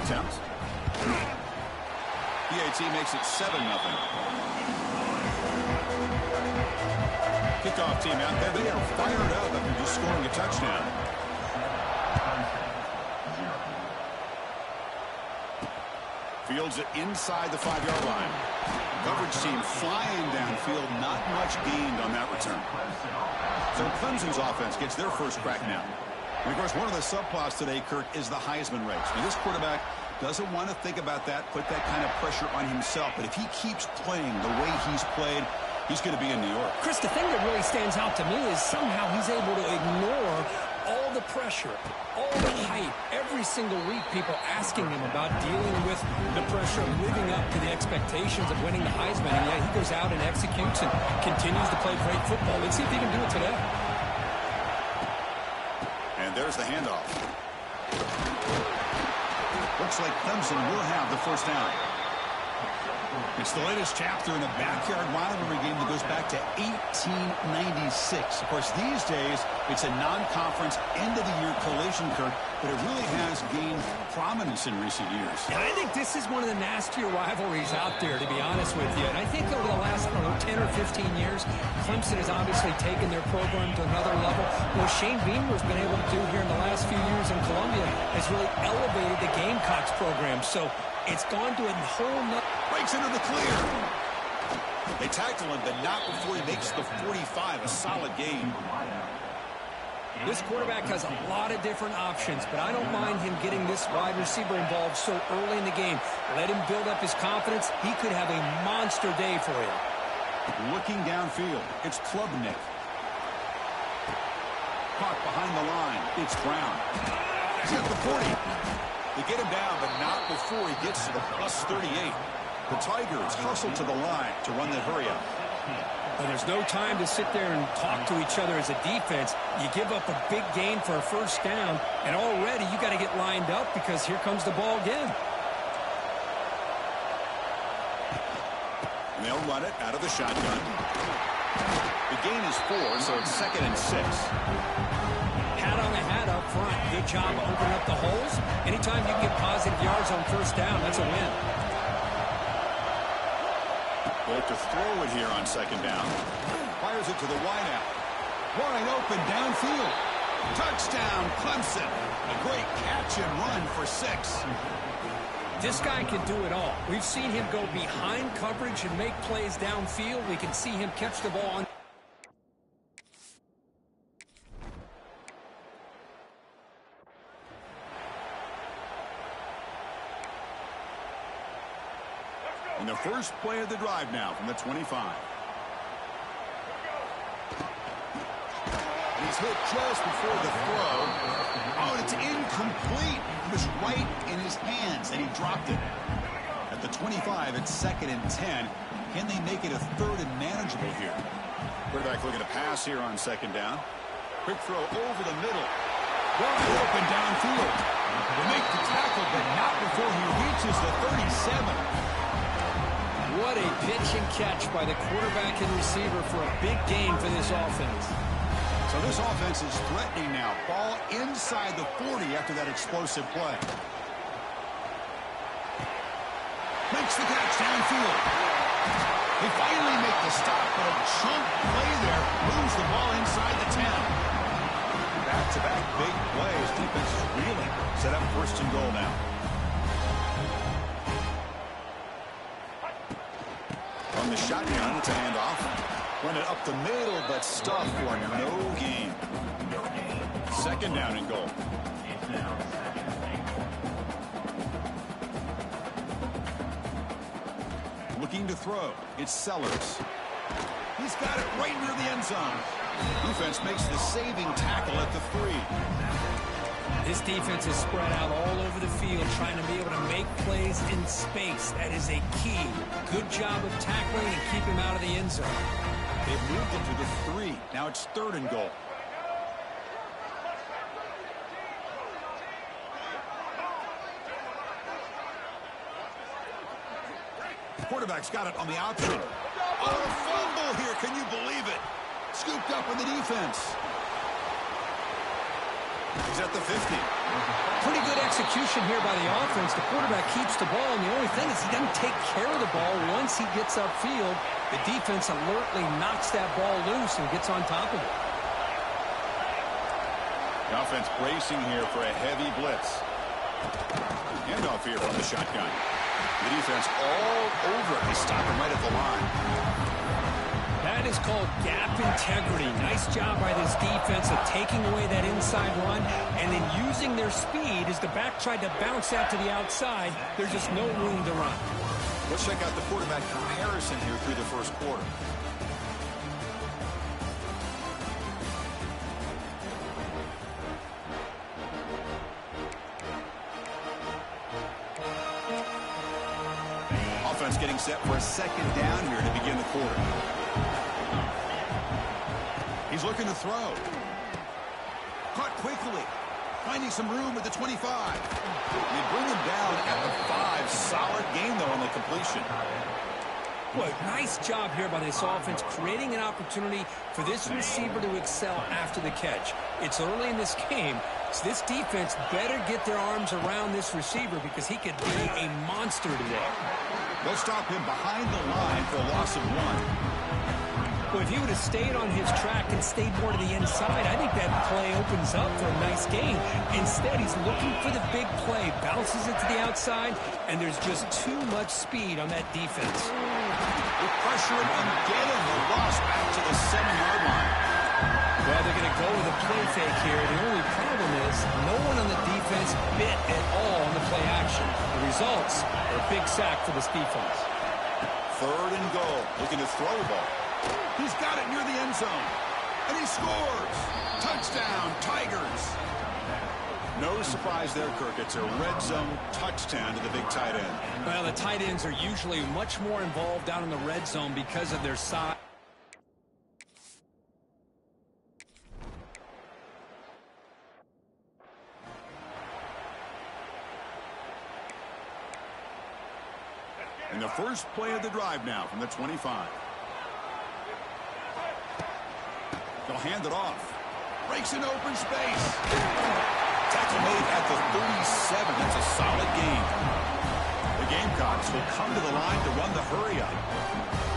attempt. PAT makes it 7-0. Kickoff team out there. They are fired up after just scoring a touchdown. Fields it inside the 5-yard line. Coverage team flying downfield. Not much gained on that return. So Clemson's offense gets their first crack now. And of course, one of the subplots today, Kirk, is the Heisman race. Now, this quarterback doesn't want to think about that, put that kind of pressure on himself. But if he keeps playing the way he's played, he's going to be in New York. Chris, the thing that really stands out to me is somehow he's able to ignore all the pressure, all the hype. Every single week, people asking him about dealing with the pressure of living up to the expectations of winning the Heisman. And yet he goes out and executes and continues to play great football. Let's see if he can do it today. And there's the handoff. Looks like Clemson will have the first down. It's the latest chapter in a backyard rivalry game that goes back to 1896. Of course, these days, it's a non-conference end-of-the-year collision, Kirk, but it really has gained prominence in recent years. And I think this is one of the nastier rivalries out there, to be honest with you. And I think over the last, 10 or 15 years, Clemson has obviously taken their program to another level. What Shane Beamer has been able to do here in the last few years in Columbia has really elevated the Gamecocks program. So it's gone to a whole nother... Breaks into the clear. They tackle him, but not before he makes the 45. A solid gain. This quarterback has a lot of different options, but I don't mind him getting this wide receiver involved so early in the game. Let him build up his confidence. He could have a monster day for you. Looking downfield, it's Klubnik. Caught behind the line, it's Brown. He's at the 40. They get him down, but not before he gets to the plus 38. The Tigers hustle to the line to run the hurry-up. Well, there's no time to sit there and talk to each other as a defense. You give up a big gain for a first down, and already you got to get lined up because here comes the ball again. And they'll run it out of the shotgun. The gain is 4, so it's 2nd and 6. Hat on the hat up front. Good job of opening up the holes. Anytime you get positive yards on first down, that's a win. Look to throw it here on 2nd down. Fires it to the wideout. Wide open downfield. Touchdown, Clemson. A great catch and run for 6. This guy can do it all. We've seen him go behind coverage and make plays downfield. We can see him catch the ball on. And the first play of the drive now from the 25. And he's hit just before the throw. Oh, and it's incomplete. It was right in his hands, and he dropped it. At the 25, it's 2nd and 10. Can they make it a 3rd and manageable here? Quarterback looking to pass here on 2nd down. Quick throw over the middle. Wide open downfield. They make the tackle, but not before he reaches the 37. What a pitch and catch by the quarterback and receiver for a big gain for this offense. So this offense is threatening now. Ball inside the 40 after that explosive play. Makes the catch downfield. They finally make the stop, but a chunk play there moves the ball inside the 10. Back-to-back big plays. Defense is reeling. Set up 1st and goal now. On the shotgun, it's a handoff. Run it up the middle, but stuffed for no gain. 2nd down and goal. Looking to throw. It's Sellers. He's got it right near the end zone. Defense makes the saving tackle at the 3. This defense is spread out all over the field, trying to be able to make plays in space. That is a key. Good job of tackling and keep him out of the end zone. They've moved it to the 3. Now it's 3rd and goal. Quarterback's got it on the option. Oh, a fumble here. Can you believe it? Scooped up in the defense. He's at the 50. Pretty good execution here by the offense. The quarterback keeps the ball, and the only thing is he doesn't take care of the ball once he gets upfield. The defense alertly knocks that ball loose and gets on top of it. The offense bracing here for a heavy blitz. Handoff here from the shotgun. The defense all over it. They stop him right at the line. That is called gap integrity. Nice job by this defense of taking away that inside run and then using their speed as the back tried to bounce out to the outside. There's just no room to run. Let's check out the quarterback comparison here through the first quarter. Offense getting set for a second down here to begin the quarter. He's looking to throw. Caught quickly. Finding some room at the 25. They bring him down at the 5. Solid game, though, on the completion. Boy, nice job here by this offense, creating an opportunity for this receiver to excel after the catch. It's early in this game, so this defense better get their arms around this receiver because he could be a monster today. They'll stop him behind the line for a loss of 1. Well, if he would have stayed on his track and stayed more to the inside, I think that play opens up for a nice gain. Instead, he's looking for the big play, bounces it to the outside, and there's just too much speed on that defense. They pressure him and get him. The loss back to the 7-yard line. Well, they're going to go with a play fake here. The only problem is no one on the defense bit at all on the play action. The results are a big sack for this defense. 3rd and goal. Looking to throw the ball. He's got it near the end zone. And he scores. Touchdown, Tigers. No surprise there, Kirk. It's a red zone touchdown to the big tight end. Well, the tight ends are usually much more involved down in the red zone because of their size. And the first play of the drive now from the 25. They'll hand it off. Breaks in open space. Tackle made at the 37. That's a solid gain. The Gamecocks will come to the line to run the hurry-up.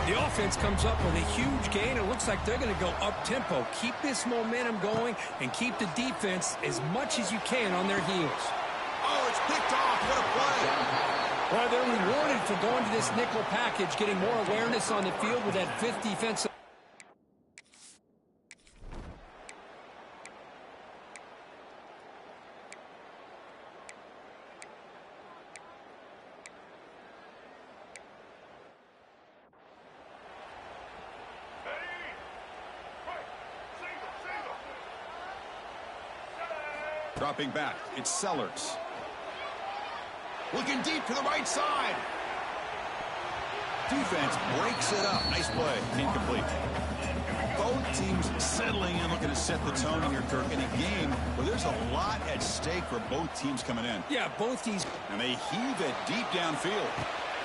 The offense comes up with a huge gain. It looks like they're going to go up-tempo. Keep this momentum going and keep the defense as much as you can on their heels. Oh, it's picked off. What a play. Well, they're rewarded for going to this nickel package, getting more awareness on the field with that 5th defensive. Dropping back, it's Sellers. Looking deep to the right side. Defense breaks it up. Nice play. Incomplete. Both teams settling in, looking to set the tone here, Kirk, in a game where there's a lot at stake for both teams coming in. Yeah, both teams. And they heave it deep downfield.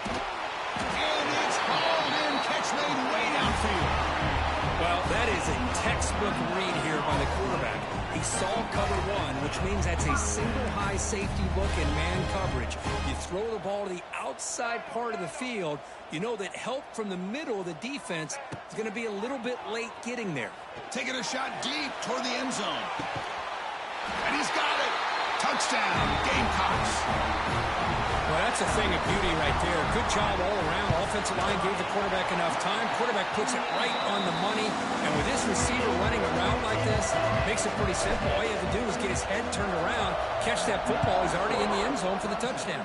And it's hauled in. Catch made way downfield. Well, that is a textbook read here by the quarterback. He saw cover 1, which means that's a single high safety look in man coverage. You throw the ball to the outside part of the field, you know that help from the middle of the defense is going to be a little bit late getting there. Taking a shot deep toward the end zone. And he's got it. Touchdown, Gamecocks. Well, that's a thing of beauty right there. Good job all around. Offensive line gave the quarterback enough time. Quarterback puts it right on the money. And with this receiver running around like this, makes it pretty simple. All you have to do is get his head turned around, catch that football. He's already in the end zone for the touchdown.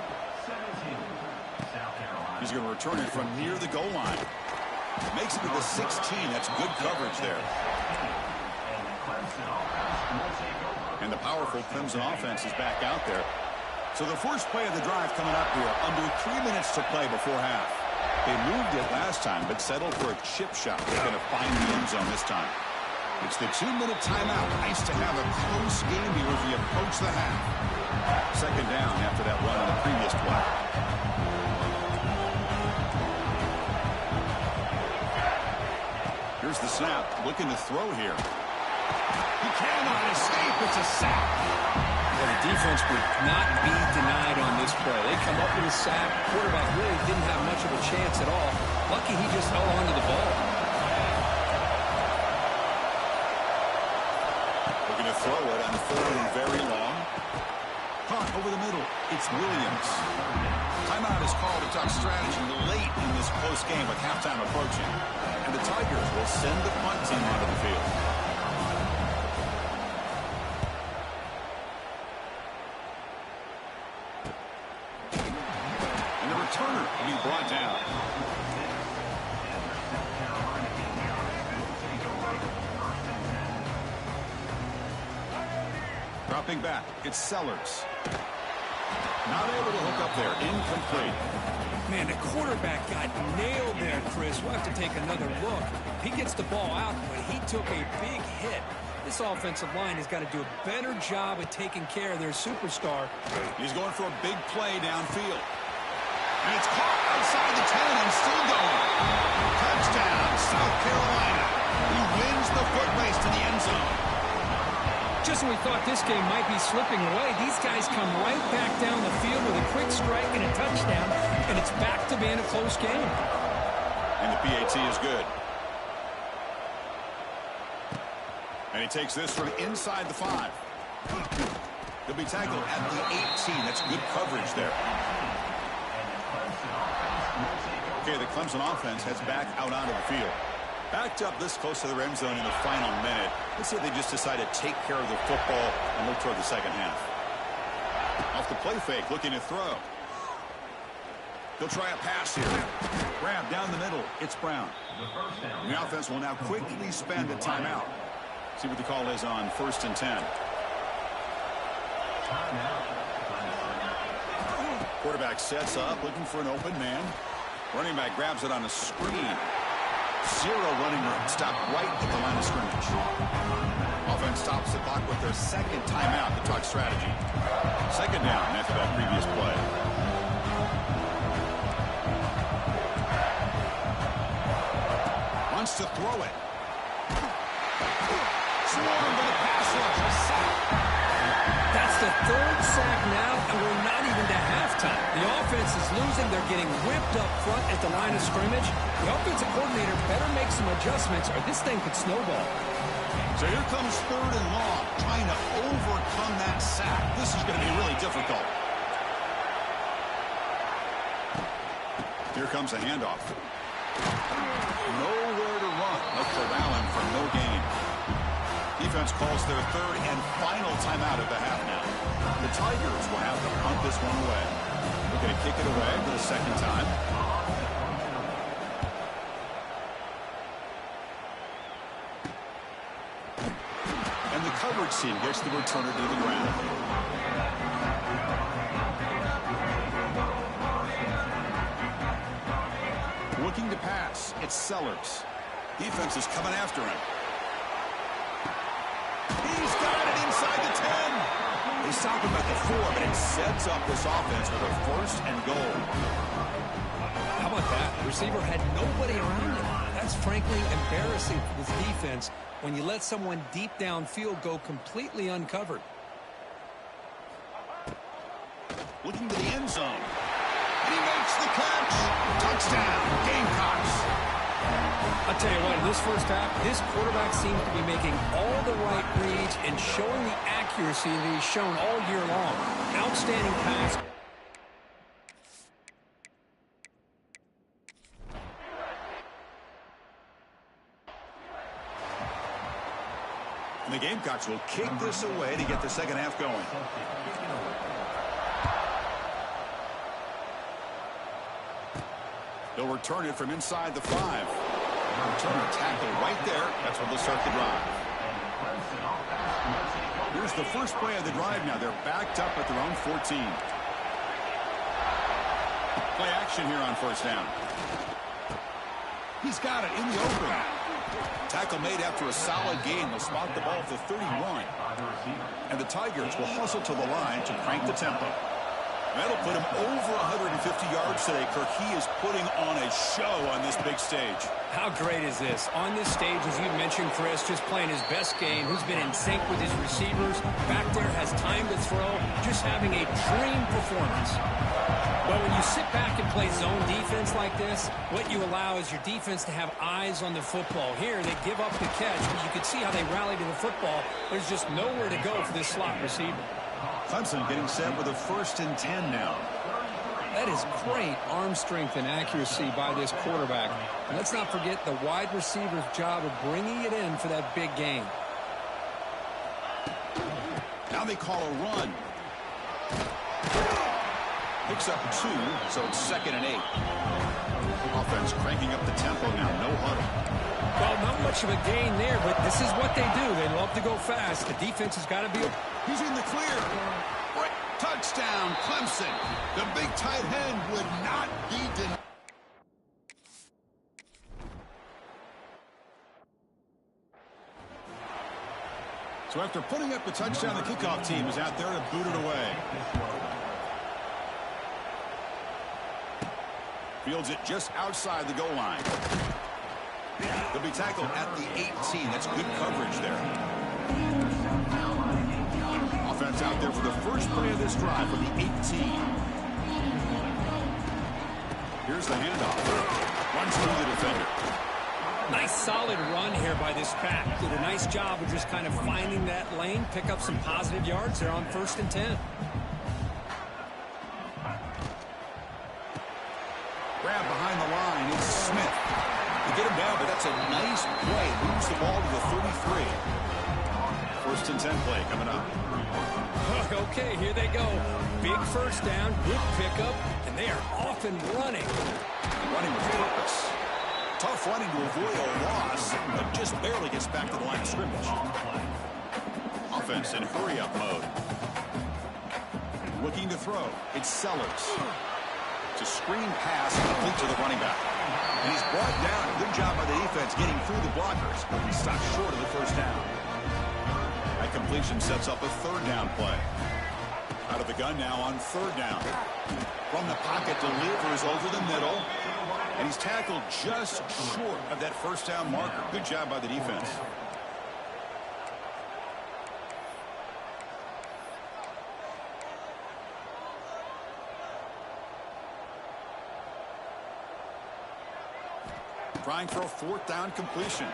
He's going to return it from near the goal line. Makes it to the 16. That's good coverage there. And the powerful Clemson offense is back out there. So the first play of the drive coming up here, under 3 minutes to play before half. They moved it last time, but settled for a chip shot. They're going to find the end zone this time. It's the 2-minute timeout. Nice to have a close game here as we approach the half. Second down after that run on the previous play. Here's the snap. Looking to throw here. He cannot escape. It's a sack. Well, the defense would not be denied on this play. They come up with a sack. Quarterback really didn't have much of a chance at all. Lucky he just held on to the ball. Looking to throw it on 3rd and very long. Caught over the middle. It's Williams. Timeout is called to talk strategy late in this close game with halftime approaching. And the Tigers will send the punt team onto the field. And the returner will be brought down. Dropping back, it's Sellers. Not able to hook up there. Incomplete. Man, the quarterback got nailed there, Chris. We'll have to take another look. He gets the ball out, but he took a big hit. This offensive line has got to do a better job of taking care of their superstar. He's going for a big play downfield. And it's caught outside the 10 and still going. Touchdown, South Carolina. He wins the foot race to the end zone. Just when we thought this game might be slipping away, these guys come right back down the field with a quick strike and a touchdown, and it's back to being a close game. And the PAT is good. And he takes this from inside the 5. He'll be tackled at the 18. That's good coverage there. Okay, the Clemson offense heads back out onto the field. Backed up this close to the end zone in the final minute. Let's see if they just decide to take care of the football and look toward the second half. Off the play fake, looking to throw. He'll try a pass here. Grab down the middle. It's Brown. And the offense will now quickly spend a timeout. See what the call is on 1st and 10. Quarterback sets up, looking for an open man. Running back grabs it on a screen. 0 running room. Stop right at the line of scrimmage. Offense stops the clock with their 2nd timeout to talk strategy. 2nd down after that previous play. Wants to throw it. Swarmed by the pass rush. A sack. That's the 3rd sack now, and we're not even to halftime. The offense is losing. They're getting whipped up front at the line of scrimmage. The offensive coordinator better make some adjustments, or this thing could snowball. So here comes 3rd and long, trying to overcome that sack. This is going to be really difficult. Here comes a handoff. Nowhere to run. A corralling for no gain. Defense calls their 3rd and final timeout at the half now. The Tigers will have to punt this one away. They're going to kick it away for the 2nd time. And the coverage team gets the returner to the ground. Looking to pass. It's Sellers. Defense is coming after him. He's got it inside the 10. They stop him at the 4, but it sets up this offense with a 1st and goal. How about that? The receiver had nobody around him. That's frankly embarrassing for this defense when you let someone deep downfield go completely uncovered. Looking to the end zone. He makes the catch. Touchdown, Gamecocks. I'll tell you what, in this first half, this quarterback seems to be making all the right reads and showing the accuracy that he's shown all year long. Outstanding pass. And the Gamecocks will kick this away to get the second half going. They'll return it from inside the 5. Returner tackle right there. That's where they'll start the drive. Here's the first play of the drive now. They're backed up at their own 14. Play action here on 1st down. He's got it in the open. Tackle made after a solid gain. They'll spot the ball at the 31. And the Tigers will hustle to the line to crank the tempo. That'll put him over 150 yards today, Kirk. He is putting on a show on this big stage. How great is this? On this stage, as you mentioned, Chris, just playing his best game. Who's been in sync with his receivers. Back there, has time to throw. Just having a dream performance. Well, when you sit back and play zone defense like this, what you allow is your defense to have eyes on the football. Here, they give up the catch, but you can see how they rally to the football. There's just nowhere to go for this slot receiver. Clemson getting set with a 1st and 10 now. That is great arm strength and accuracy by this quarterback. And let's not forget the wide receiver's job of bringing it in for that big game. Now they call a run. Picks up 2, so it's 2nd and 8. Offense cranking up the tempo now, no huddle. Well, not much of a gain there, but this is what they do. They love to go fast. The defense has got to be... He's in the clear. Right. Touchdown, Clemson. The big tight end would not be denied. So after putting up the touchdown, the kickoff team is out there to boot it away. Fields it just outside the goal line. They'll be tackled at the 18. That's good coverage there. Offense out there for the first play of this drive from the 18. Here's the handoff. Runs through the defender. Nice solid run here by this pack. Did a nice job of just kind of finding that lane, pick up some positive yards there on 1st and 10. Grab behind the line. It's Smith. They get him down, but that's a nice play. Moves the ball to the 33. 1st and 10 play coming up. Okay, here they go. Big 1st down, good pickup, and they are off and running. Running with purpose. Tough running to avoid a loss, but just barely gets back to the line of scrimmage. Offense in hurry-up mode. Looking to throw. It's Sellers. It's a screen pass complete to the running back. And he's brought down. Good job by the defense getting through the blockers, but he stopped short of the 1st down. That completion sets up a 3rd down play. Out of the gun now on 3rd down. From the pocket, delivers over the middle. And he's tackled just short of that 1st down marker. Good job by the defense. Trying for a 4th down completion.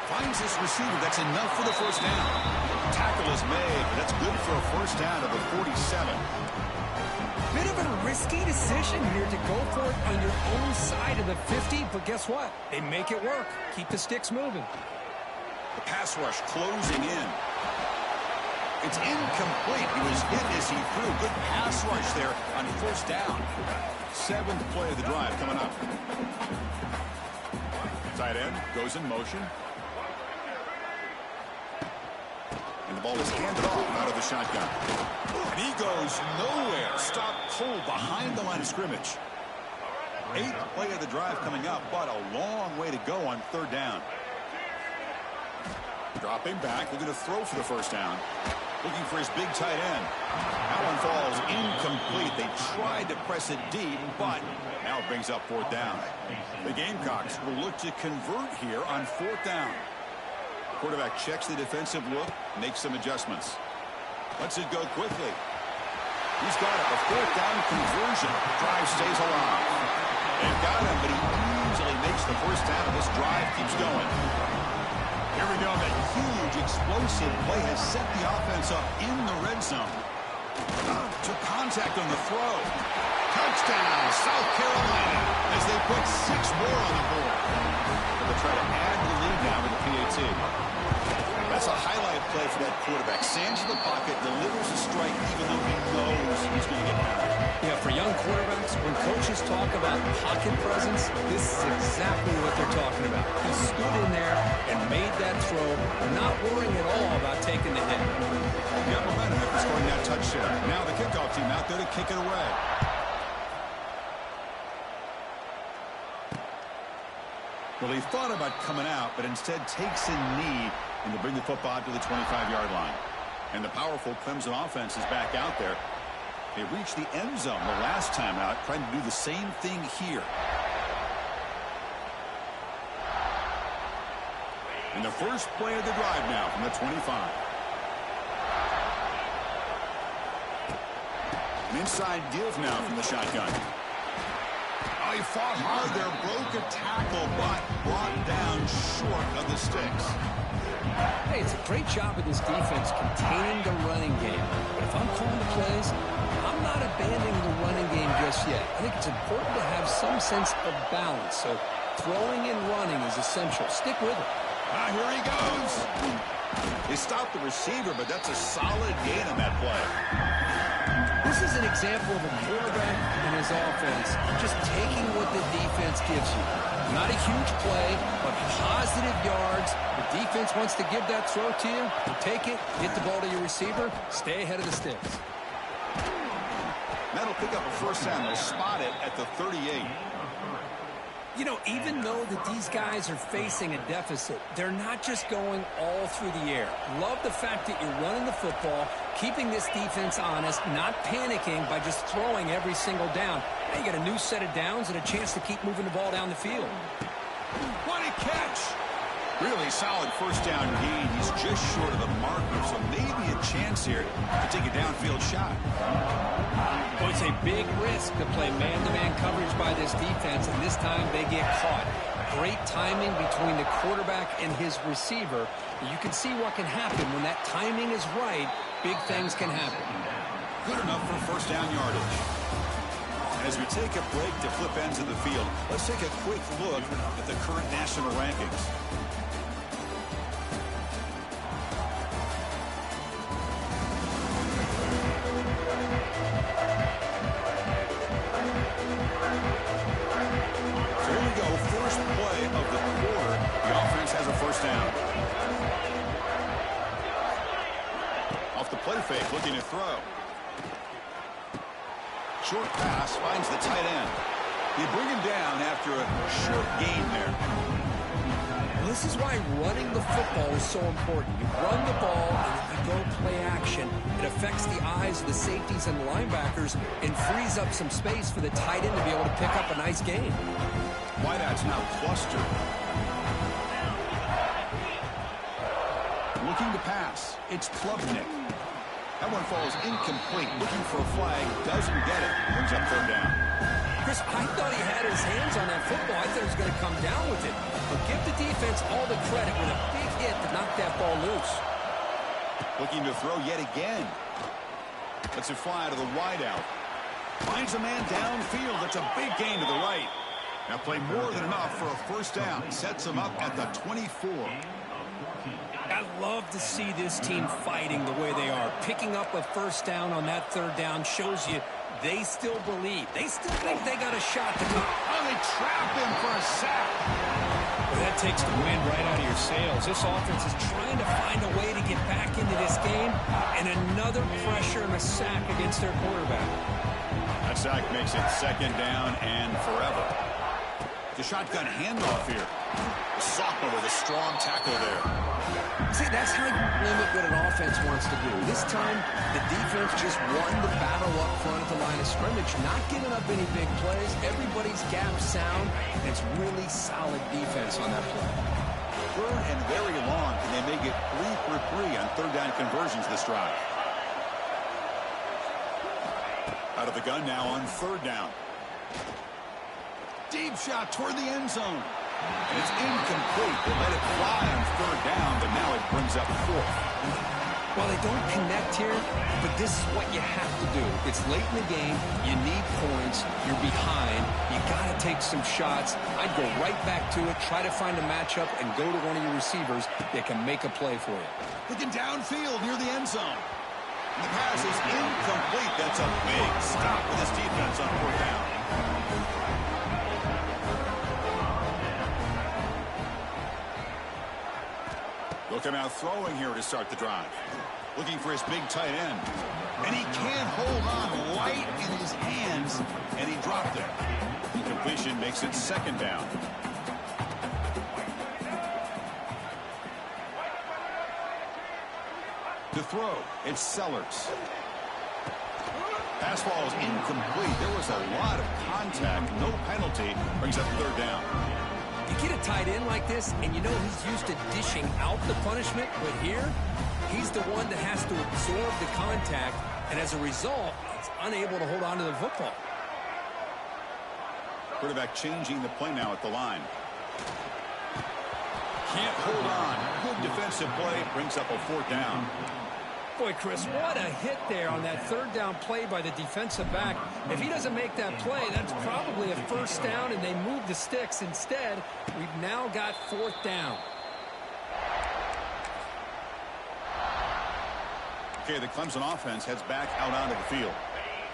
Finds this receiver. That's enough for the 1st down. Tackle is made, but that's good for a 1st down to the 47. Bit of a risky decision here to go for it on your own side of the 50, but guess what? They make it work. Keep the sticks moving. The pass rush closing in. It's incomplete. He was hit as he threw. Good pass rush there on 1st down. 7th play of the drive coming up. Tight end goes in motion. And the ball is handed off out of the shotgun. And he goes nowhere. Stop pulled behind the line of scrimmage. 8th play of the drive coming up, but a long way to go on 3rd down. Dropping back, looking to throw for the 1st down. Looking for his big tight end. That one falls incomplete. They tried to press it deep, but now it brings up 4th down. The Gamecocks will look to convert here on 4th down. Quarterback checks the defensive look, makes some adjustments. Lets it go quickly. He's got it. A 4th down conversion. Drive stays alive. They've got him, but he easily makes the 1st down, and this drive keeps going. Here we go. That huge explosive play has set the offense up in the red zone. Took contact on the throw. Touchdown, South Carolina, as they put 6 more on the board. They'll try to add the lead now with the PAT. That's a highlight play for that quarterback. Sands in the pocket, delivers a strike even though he knows he's going to get hammered. Yeah, for young quarterbacks, when coaches talk about pocket presence, this is exactly what they're talking about. He stood in there and made that throw, not worrying at all about taking the hit. Got momentum after scoring that touchdown. Now the kickoff team out there to kick it away. Well, he thought about coming out, but instead takes a knee and to bring the football to the 25-yard line. And the powerful Clemson offense is back out there. They reached the end zone the last time out, trying to do the same thing here. And the first play of the drive now from the 25. An inside give now from the shotgun. Oh, he fought hard there, broke a tackle, but brought down short of the sticks. Hey, it's a great job of this defense containing the running game. But if I'm calling the plays, I'm not abandoning the running game just yet. I think it's important to have some sense of balance. So throwing and running is essential. Stick with it. Here he goes. They stopped the receiver, but that's a solid gain on that play. This is an example of a quarterback and his offense just taking what the defense gives you. Not a huge play, but positive yards. The defense wants to give that throw to you. You take it, get the ball to your receiver, stay ahead of the sticks. That'll pick up a first down. They'll spot it at the 38. You know, even though that these guys are facing a deficit, they're not just going all through the air. Love the fact that you're running the football, keeping this defense honest, not panicking by just throwing every single down. Now you got a new set of downs and a chance to keep moving the ball down the field. What a catch! Really solid first down gain. He's just short of the marker, so maybe a chance here to take a downfield shot. Well, it's a big risk to play man-to-man coverage by this defense, and this time they get caught. Great timing between the quarterback and his receiver. You can see what can happen when that timing is right. Big things can happen. Good enough for first down yardage. As we take a break to flip ends of the field, let's take a quick look at the current national rankings. Fake, looking to throw. Short pass finds the tight end. You bring him down after a short gain there. Well, this is why running the football is so important. You run the ball, and if you go play action, it affects the eyes of the safeties and the linebackers and frees up some space for the tight end to be able to pick up a nice gain. Wideout's now clustered. Looking to pass. It's Klubnik. That one falls incomplete. Looking for a flag. Doesn't get it. Brings up third down. Chris, I thought he had his hands on that football. I thought he was going to come down with it. But give the defense all the credit with a big hit to knock that ball loose. Looking to throw yet again. Lets it fly to the wideout. Finds a man downfield. That's a big gain to the right. Now play more than enough for a first down. Sets him up at the 24. I love to see this team fighting the way they are. Picking up a first down on that third down shows you they still believe. They still think they got a shot to come. Oh, they trap him for a sack. Well, that takes the wind right out of your sails. This offense is trying to find a way to get back into this game, and another pressure and a sack against their quarterback. That sack makes it second down and forever. The shotgun handoff here. The sophomore with a strong tackle there. See, that's how you limit what an offense wants to do. This time, the defense just won the battle up front at the line of scrimmage, not giving up any big plays. Everybody's gap sound, and it's really solid defense on that play. Third and very long, and they may get 3 for 3 on third down conversions this drive. Out of the gun now on third down. Deep shot toward the end zone. And it's incomplete. They let it fly on third down, but now it brings up fourth. Well, they don't connect here, but this is what you have to do. It's late in the game. You need points. You're behind. You got to take some shots. I'd go right back to it, try to find a matchup, and go to one of your receivers that can make a play for you. Looking downfield near the end zone. And the pass is incomplete. That's a big stop for this defense on fourth down. They'll come out throwing here to start the drive. Looking for his big tight end. And he can't hold on right in his hands, and he dropped it. Incompletion makes it second down. To throw, it's Sellers. Pass ball is incomplete. There was a lot of contact. No penalty. Brings up third down. You get a tight end like this, and you know he's used to dishing out the punishment, but here, he's the one that has to absorb the contact, and as a result, he's unable to hold on to the football. Quarterback changing the play now at the line. Can't hold on. Good defensive play. Brings up a fourth down. Boy, Chris, what a hit there on that third down play by the defensive back. If he doesn't make that play, that's probably a first down, and they move the sticks. Instead, we've now got fourth down. Okay, the Clemson offense heads back out onto the field.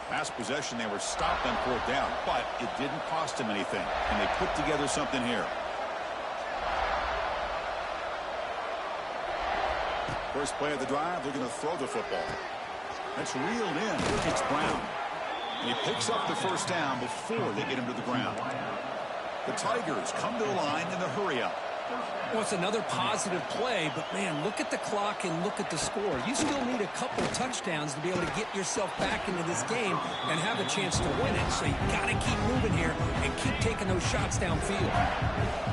Last possession, they were stopped on fourth down, but it didn't cost them anything, and they put together something here. First play of the drive, they're going to throw the football. That's reeled in. It's Brown. And he picks up the first down before they get him to the ground. The Tigers come to the line in a hurry-up. Well, it's another positive play, but, man, look at the clock and look at the score. You still need a couple touchdowns to be able to get yourself back into this game and have a chance to win it, so you got to keep moving here and keep taking those shots downfield.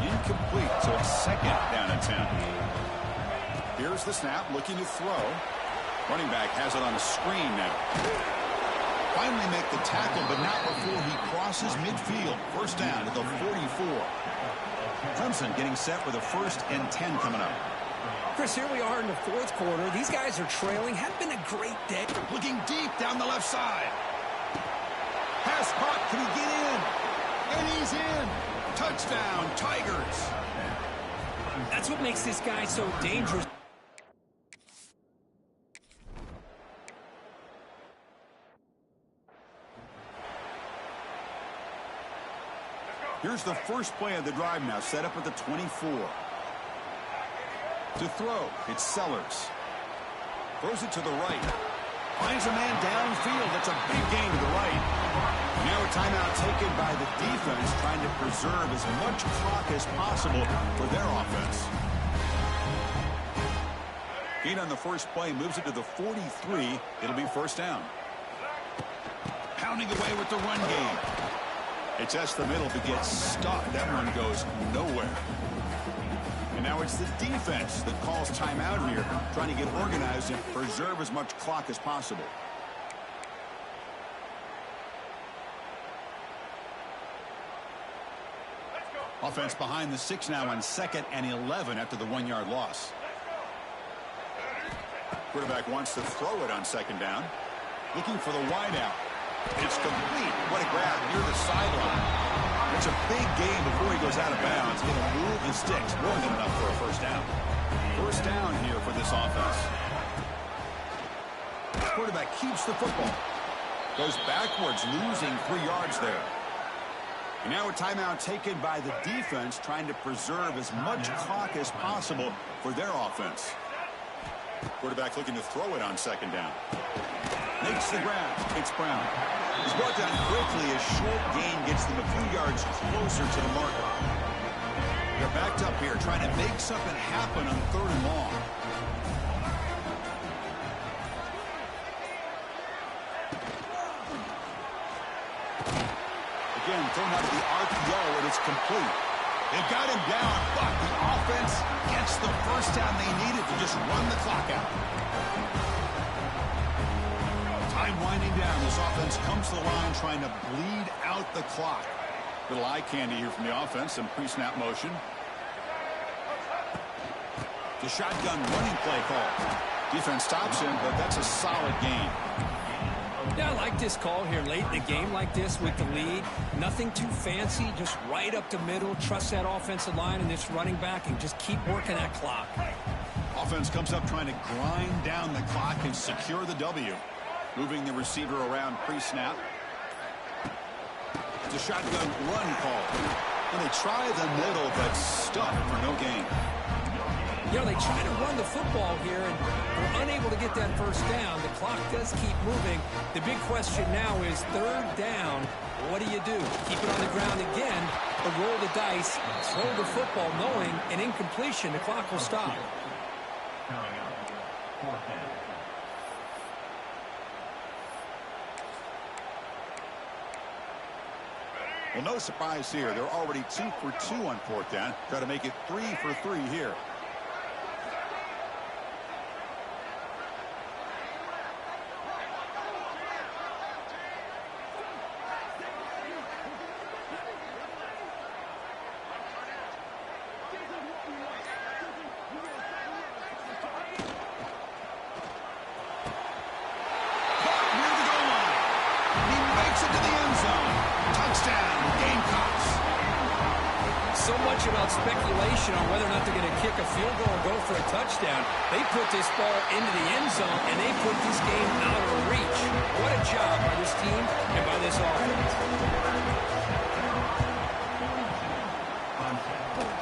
Incomplete, so it's second down and 10. Here's the snap, looking to throw. Running back has it on a screen now. Finally make the tackle, but not before he crosses midfield. First down at the 44. Clemson getting set with a 1st and 10 coming up. Chris, here we are in the fourth quarter. These guys are trailing. Had been a great day. Looking deep down the left side. Pass caught. Can he get in? And he's in. Touchdown, Tigers. That's what makes this guy so dangerous. Here's the first play of the drive now, set up at the 24. To throw, it's Sellers. Throws it to the right. Finds a man downfield. That's a big gain to the right. Now a timeout taken by the defense, trying to preserve as much clock as possible for their offense. Gain on the first play moves it to the 43. It'll be first down. Pounding away with the run game. It tests the middle but gets stuck. That one goes nowhere. And now it's the defense that calls timeout here, trying to get organized and preserve as much clock as possible. Offense behind the 6 now on 2nd and 11 after the 1-yard loss. Quarterback wants to throw it on 2nd down. Looking for the wideout. It's complete. What a grab near the sideline. It's a big gain before he goes out of bounds. Going to move the sticks. More than enough for a first down. First down here for this offense. Quarterback keeps the football. Goes backwards, losing 3 yards there. And now a timeout taken by the defense, trying to preserve as much clock as possible for their offense. Quarterback looking to throw it on 2nd down. Makes the grab. It's Brown. He's brought down quickly. A short gain gets them a few yards closer to the marker. They're backed up here, trying to make something happen on 3rd and long. Again, thrown out of the RPO, and it's complete. They've got him down, but the offense gets the first down they needed to just run the clock out. Time winding down. This offense comes to the line trying to bleed out the clock. Little eye candy here from the offense. Some pre-snap motion. The shotgun running play call. Defense stops him, but that's a solid gain. Yeah, I like this call here late in the game like this with the lead. Nothing too fancy, just right up the middle. Trust that offensive line and this running back and just keep working that clock. Offense comes up trying to grind down the clock and secure the W. Moving the receiver around pre-snap. It's a shotgun run call. And they try the middle, but stuck for no gain. You know, they try to run the football here, and they're unable to get that first down. The clock does keep moving. The big question now is 3rd down. What do you do? Keep it on the ground again, or roll the dice, throw the football, knowing an incompletion, the clock will stop. Well, no surprise here. They're already 2 for 2 on 4th down. Try to make it 3 for 3 here. So much about speculation on whether or not they're going to kick a field goal or go for a touchdown. They put this ball into the end zone, and they put this game out of reach. What a job by this team and by this offense.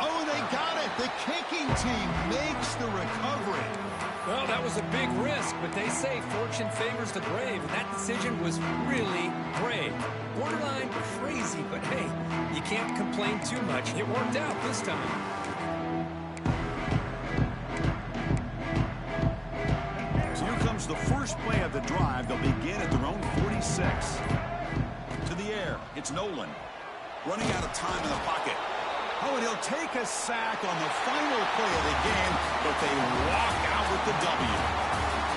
Oh, they got it. The kicking team makes the recovery. Well, that was a big risk, but they say fortune favors the brave, and that decision was really brave. Borderline crazy, but hey, you can't complain too much. It worked out this time. So here comes the first play of the drive. They'll begin at their own 46. To the air, it's Nolan. Running out of time in the pocket. Oh, and he'll take a sack on the final play of the game, but they walk out with the W.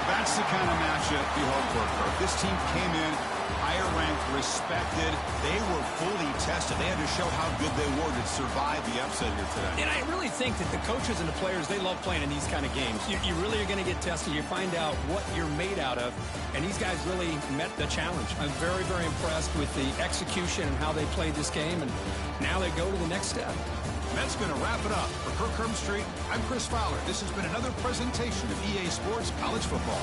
That's the kind of matchup you hope for, Kirk. This team came in higher ranked, respected. They were fully tested. They had to show how good they were to survive the upset here today. And I really think that the coaches and the players, they love playing in these kind of games. You really are going to get tested. You find out what you're made out of, and these guys really met the challenge. I'm very, very impressed with the execution and how they played this game, and now they go to the next step. That's going to wrap it up. For Kirk Herbstreit, I'm Chris Fowler. This has been another presentation of EA Sports College Football.